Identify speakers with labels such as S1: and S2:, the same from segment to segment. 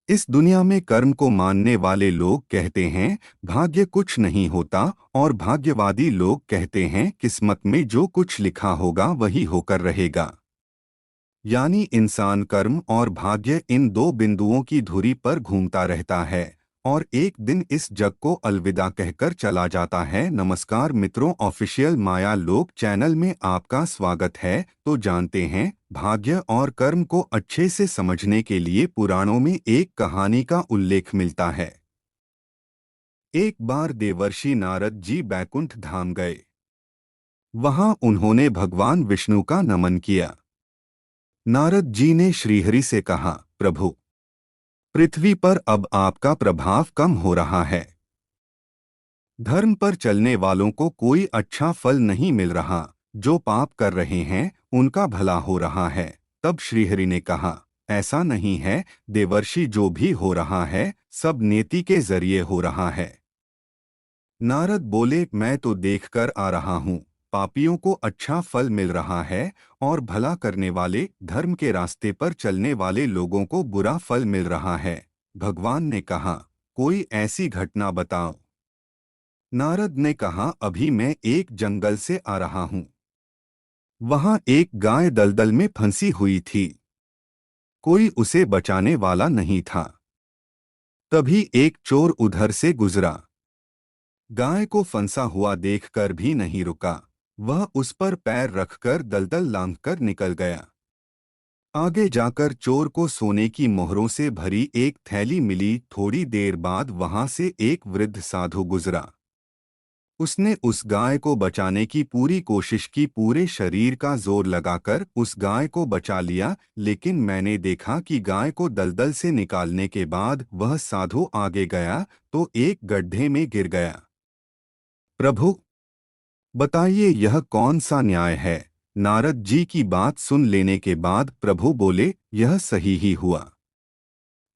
S1: इस दुनिया में कर्म को मानने वाले लोग कहते हैं भाग्य कुछ नहीं होता, और भाग्यवादी लोग कहते हैं किस्मत में जो कुछ लिखा होगा वही होकर रहेगा। यानी इंसान कर्म और भाग्य इन दो बिंदुओं की धुरी पर घूमता रहता है और एक दिन इस जग को अलविदा कहकर चला जाता है। नमस्कार मित्रों, ऑफिशियल माया लोक चैनल में आपका स्वागत है। तो जानते हैं, भाग्य और कर्म को अच्छे से समझने के लिए पुराणों में एक कहानी का उल्लेख मिलता है। एक बार देवर्षि नारद जी बैकुंठ धाम गए। वहां उन्होंने भगवान विष्णु का नमन किया। नारद जी ने श्रीहरि से कहा, प्रभु, पृथ्वी पर अब आपका प्रभाव कम हो रहा है। धर्म पर चलने वालों को कोई अच्छा फल नहीं मिल रहा, जो पाप कर रहे हैं उनका भला हो रहा है। तब श्रीहरि ने कहा, ऐसा नहीं है देवर्षि, जो भी हो रहा है सब नेति के जरिए हो रहा है। नारद बोले, मैं तो देखकर आ रहा हूँ, पापियों को अच्छा फल मिल रहा है और भला करने वाले, धर्म के रास्ते पर चलने वाले लोगों को बुरा फल मिल रहा है। भगवान ने कहा, कोई ऐसी घटना बताओ। नारद ने कहा, अभी मैं एक जंगल से आ रहा हूँ। वहां एक गाय दलदल में फंसी हुई थी। कोई उसे बचाने वाला नहीं था। तभी एक चोर उधर से गुजरा। गाय को फंसा हुआ देखकर भी नहीं रुका। वह उस पर पैर रखकर दलदल लांघकर निकल गया। आगे जाकर चोर को सोने की मोहरों से भरी एक थैली मिली। थोड़ी देर बाद वहां से एक वृद्ध साधु गुजरा। उसने उस गाय को बचाने की पूरी कोशिश की, पूरे शरीर का जोर लगाकर उस गाय को बचा लिया, लेकिन मैंने देखा कि गाय को दलदल से निकालने के बाद वह साधु आगे गया तो एक गड्ढे में गिर गया। प्रभु, बताइए यह कौन सा न्याय है। नारद जी की बात सुन लेने के बाद प्रभु बोले, यह सही ही हुआ।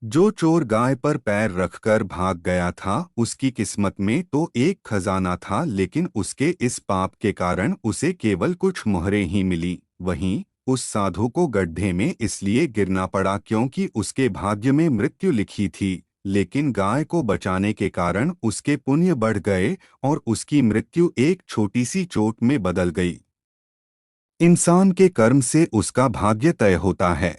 S1: जो चोर गाय पर पैर रखकर भाग गया था उसकी किस्मत में तो एक खजाना था, लेकिन उसके इस पाप के कारण उसे केवल कुछ मोहरें ही मिली। वहीं उस साधु को गड्ढे में इसलिए गिरना पड़ा क्योंकि उसके भाग्य में मृत्यु लिखी थी, लेकिन गाय को बचाने के कारण उसके पुण्य बढ़ गए और उसकी मृत्यु एक छोटी सी चोट में बदल गई। इंसान के कर्म से उसका भाग्य तय होता है।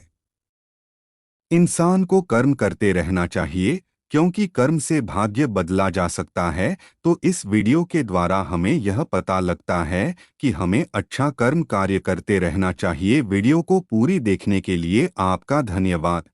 S1: इंसान को कर्म करते रहना चाहिए, क्योंकि कर्म से भाग्य बदला जा सकता है। तो इस वीडियो के द्वारा हमें यह पता लगता है कि हमें अच्छा कर्म कार्य करते रहना चाहिए। वीडियो को पूरी देखने के लिए आपका धन्यवाद।